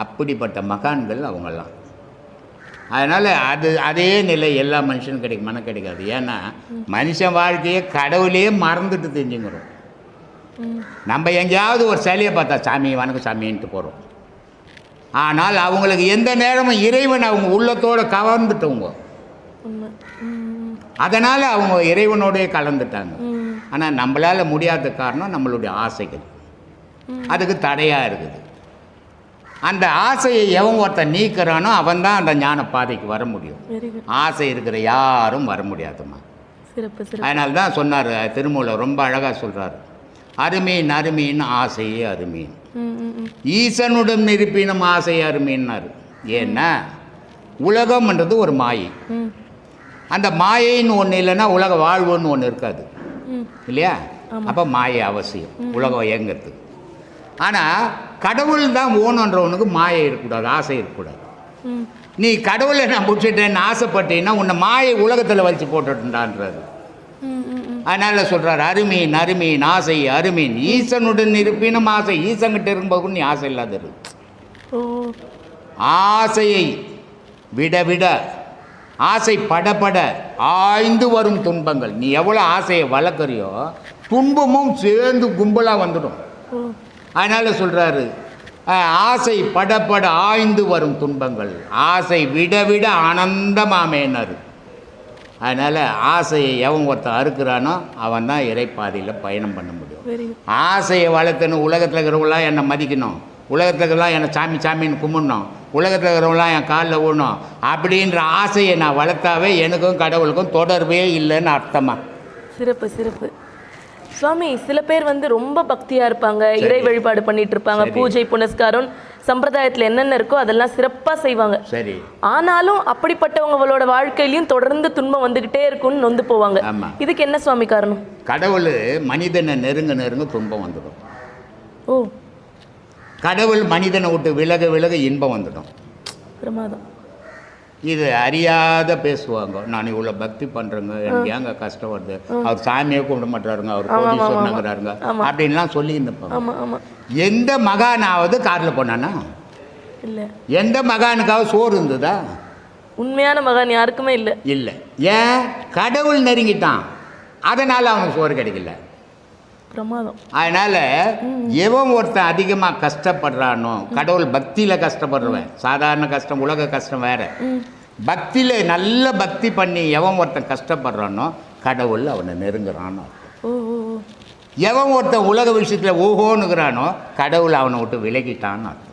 அப்படிப்பட்ட மகான்கள் அவங்கெல்லாம். அதனால் அதே நிலை எல்லா மனுஷனும் கிடைக்குமானா கிடைக்காது. ஏன்னா மனுஷன் வாழ்க்கையை கடவுளையே மறந்துட்டு தெரிஞ்சுங்கிறோம். நம்ம எங்கேயாவது ஒரு சிலையை பார்த்தா சாமி வணக்கம் சாமின்ட்டு போகிறோம். ஆனால் அவங்களுக்கு எந்த நேரமும் இறைவன் அவங்க உள்ளத்தோடு கவர்ந்துட்டவங்க. அதனால் அவங்க இறைவனோடய கலந்துட்டாங்க. ஆனால் நம்மளால் முடியாத காரணம் நம்மளுடைய ஆசைகள், அதுக்கு தடையாக இருக்குது. அந்த ஆசையை எவன் ஒருத்தன் நீக்கிறானோ அவன் தான் அந்த ஞான பாதைக்கு வர முடியும். ஆசை இருக்கிற யாரும் வர முடியாதுமா. அதனால தான் சொன்னார் திருமூலர், ரொம்ப அழகாக சொல்கிறார், அருமீன் அருமீன் ஆசையே அருமீன், ஈசனுடன் இருப்பினும் ஆசை அருமீன்னார். ஏன்னா உலகம்ன்றது ஒரு மாயை. அந்த மாயைன்னு ஒன்று இல்லைன்னா உலக வாழ்வுன்னு ஒன்று இருக்காது இல்லையா? அப்போ மாயை அவசியம் உலகம் இயங்கிறதுக்கு. ஆனால் கடவுள் தான் ஓணுன்றவனுக்கு மாயை இருக்கக்கூடாது, ஆசை இருக்கக்கூடாது. நீ கடவுளை நான் முடிச்சுட்டேன்னு ஆசைப்பட்டீங்கன்னா உன்னை மாயை உலகத்தில் வச்சு போட்டுட்டான்றாரு. அதனால் சொல்கிறார், அருமீன் அருமீன் ஆசை அருமீன், ஈசனுடன் இருப்பினும் ஆசை. ஈசன்கிட்ட இருக்கும்போது நீ ஆசை இல்லாத இருக்கு. ஆசையை விட விட ஆசை படப்பட ஆய்ந்து வரும் துன்பங்கள். நீ எவ்வளோ ஆசையை வளர்க்குறியோ துன்பமும் சேர்ந்து கும்பலாக வந்துடும். அதனால் சொல்கிறாரு, ஆசை படப்பட ஆய்ந்து வரும் துன்பங்கள், ஆசை விட விட ஆனந்தமாமேனாரு. அதனால் ஆசையை எவன் ஒருத்தன் அறுக்கிறானோ அவன் தான் இறைப்பாதையில் பயணம் பண்ண முடியும். ஆசையை வளர்க்கணும், உலகத்தில் இருக்கிறவங்களாம் என்னை மதிக்கணும், உலகத்தில் இருக்கிறவங்களாம் என்னை சாமி சாமின்னு கும்பிடணும், உலகத்தில் இருக்கிறவங்களாம் என் காலில் விடணும் அப்படின்ற ஆசையை நான் வளர்த்தாவே எனக்கும் கடவுளுக்கும் தொடர்பே இல்லைன்னு அர்த்தமா. சிறப்பு சிறப்பு சுவாமி. சில பேர் ரொம்ப பக்தியாக இருப்பாங்க, இறை வழிபாடு பண்ணிட்டு இருப்பாங்க, பூஜை புனஸ்காரம் சம்பிரதாயத்தில் என்னென்ன இருக்கோ அதெல்லாம் சிறப்பாக செய்வாங்க. சரி. ஆனாலும் அப்படிப்பட்டவங்களோட வாழ்க்கையிலையும் தொடர்ந்து துன்பம் வந்துக்கிட்டே இருக்கும்னு நொந்து போவாங்க. இதுக்கு என்ன சுவாமி காரணம்? கடவுள் மனிதனை நெருங்க நெருங்க துன்பம் வந்துடும். ஓ. கடவுள் மனிதனை விட்டு விலக விலக இன்பம் வந்துடும். பிரமாதம். இது அறியாத பேசுவாங்க, நான் இவ்வளோ பக்தி பண்ணுறேங்க, எனக்கு ஏங்க கஷ்டம் வருது, அவர் சாமியை கும்பிட மாட்டாருங்க, அவர் கோடீஸ்வரனுங்கிறாருங்க அப்படின்லாம் சொல்லி இருந்தப்பாங்க. எந்த மகானாவது காரில் போனானா? இல்லை. எந்த மகானுக்காவது சோறு இருந்ததா? உண்மையான மகான் யாருக்குமே இல்லை. இல்லை. ஏன்? கடவுள் நெருங்கிட்டான், அதனால் அவனுக்கு சோறு கிடைக்கல. பிரமாதம். அதனால் எவன் ஒருத்தன் அதிகமாக கஷ்டப்படுறானோ, கடவுள் பக்தியில் கஷ்டப்படுறவன், சாதாரண கஷ்டம் உலக கஷ்டம் வேறு, பக்தியில் நல்ல பக்தி பண்ணி எவன் ஒருத்தன் கஷ்டப்படுறானோ கடவுள் அவனை நெருங்குறானோ. எவன் ஒருத்தன் உலக விஷயத்தில் ஓஹோன்னுக்கிறானோ கடவுள் அவனை விட்டு விலகிட்டான்னு அர்த்தம்.